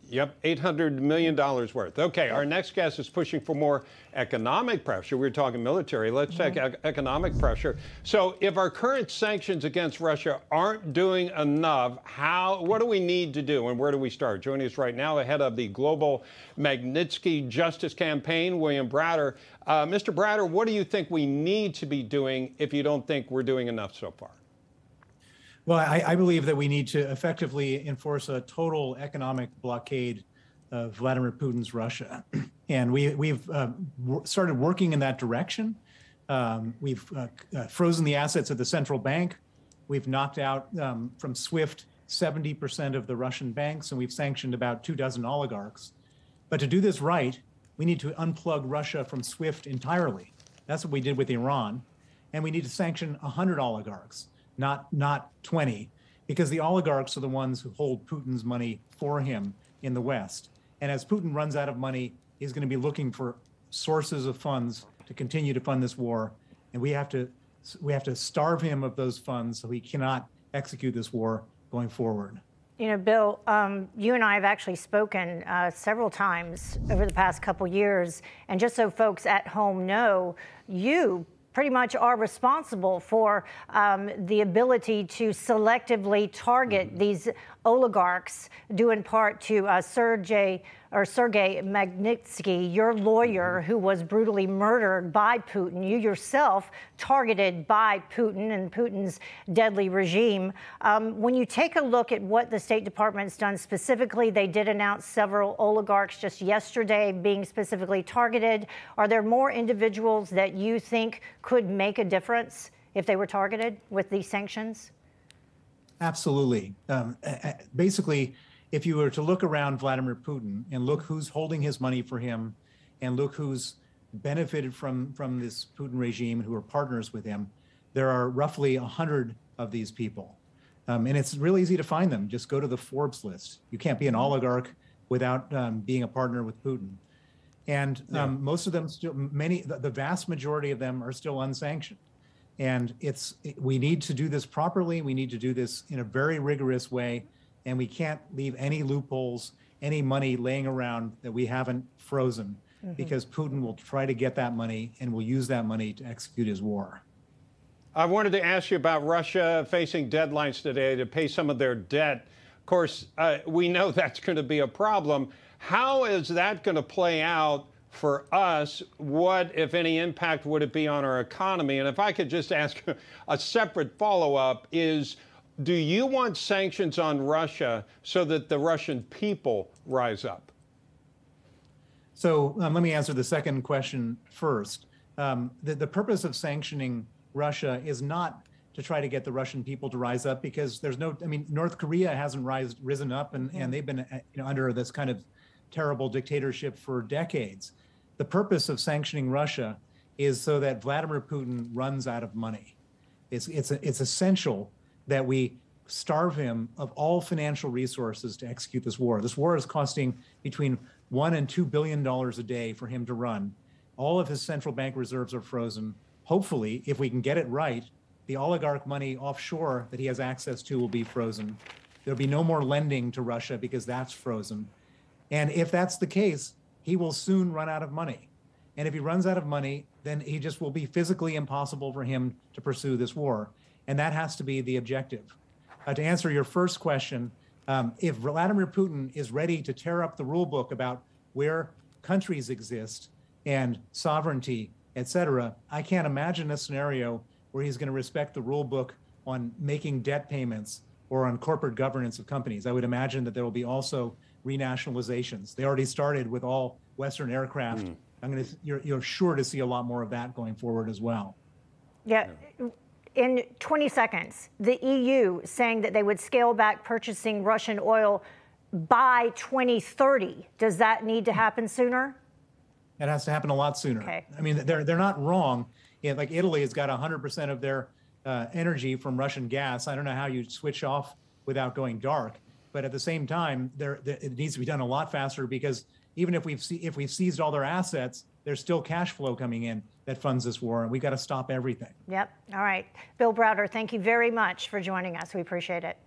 Yep, $800 million worth. Okay, our next guest is pushing for more economic pressure. We were talking military. Let's take economic pressure. So if our current sanctions against Russia aren't doing enough, what do we need to do, and where do we start? Joining us right now, the head of the global Magnitsky Justice Campaign, William Browder. Mr. Browder, what do you think we need to be doing if you don't think we're doing enough so far? Well, I believe that we need to effectively enforce a total economic blockade of Vladimir Putin's Russia. And we've started working in that direction. We've frozen the assets of the central bank. We've knocked out from SWIFT 70% of the Russian banks, and we've sanctioned about 24 oligarchs. But to do this right, we need to unplug Russia from SWIFT entirely. That's what we did with Iran. And we need to sanction 100 oligarchs. Not 20, because the oligarchs are the ones who hold Putin's money for him in the West. And as Putin runs out of money, he's going to be looking for sources of funds to continue to fund this war. And we have to starve him of those funds so he cannot execute this war going forward. You know, Bill, you and I have actually spoken several times over the past couple years. And just so folks at home know, you pretty much are responsible for the ability to selectively target these oligarchs, due in part to Sergei Magnitsky, your lawyer, who was brutally murdered by Putin. You yourself targeted by Putin and Putin's deadly regime. When you take a look at what the State Department's done specifically, they did announce several oligarchs just yesterday being specifically targeted. Are there more individuals that you think could make a difference if they were targeted with these sanctions? Absolutely. Basically, if you were to look around Vladimir Putin and look who's holding his money for him and look who's benefited from this Putin regime, who are partners with him, there are roughly 100 of these people. And it's really easy to find them. Just go to the Forbes list. You can't be an oligarch without being a partner with Putin. And most of them still, the vast majority of them are still unsanctioned. And we need to do this properly. We need to do this in a very rigorous way. And we can't leave any loopholes, any money laying around that we haven't frozen, because Putin will try to get that money and will use that money to execute his war. I wanted to ask you about Russia facing deadlines today to pay some of their debt. Of course, we know that's going to be a problem. How is that going to play out for us? What, if any, impact would it be on our economy? And if I could just ask a separate follow-up is, do you want sanctions on Russia so that the Russian people rise up? So let me answer the second question first. The purpose of sanctioning Russia is not to try to get the Russian people to rise up, because there's no, North Korea hasn't risen up, and they've been under this kind of terrible dictatorship for decades. The purpose of sanctioning Russia is so that Vladimir Putin runs out of money. It's essential that we starve him of all financial resources to execute this war. This war is costing between $1 and $2 billion a day for him to run. All of his central bank reserves are frozen. Hopefully, if we can get it right, the oligarch money offshore that he has access to will be frozen. There'll be no more lending to Russia because that's frozen. And if that's the case, he will soon run out of money. And if he runs out of money, then he just will be physically impossible for him to pursue this war. And that has to be the objective. To answer your first question, if Vladimir Putin is ready to tear up the rule book about where countries exist and sovereignty, et cetera, I can't imagine a scenario where he's going to respect the rule book on making debt payments or on corporate governance of companies. I would imagine that there will be also renationalizations. They already started with all Western aircraft. You're sure to see a lot more of that going forward as well. Yeah. In 20 seconds, the EU saying that they would scale back purchasing Russian oil by 2030. Does that need to happen sooner? It has to happen a lot sooner. Okay. They're not wrong. Like Italy has got 100% of their energy from Russian gas. I don't know how you switch off without going dark. But at the same time, it needs to be done a lot faster, because even if we've seized all their assets, there's still cash flow coming in that funds this war, and we've got to stop everything. Yep. All right. Bill Browder, thank you very much for joining us. We appreciate it.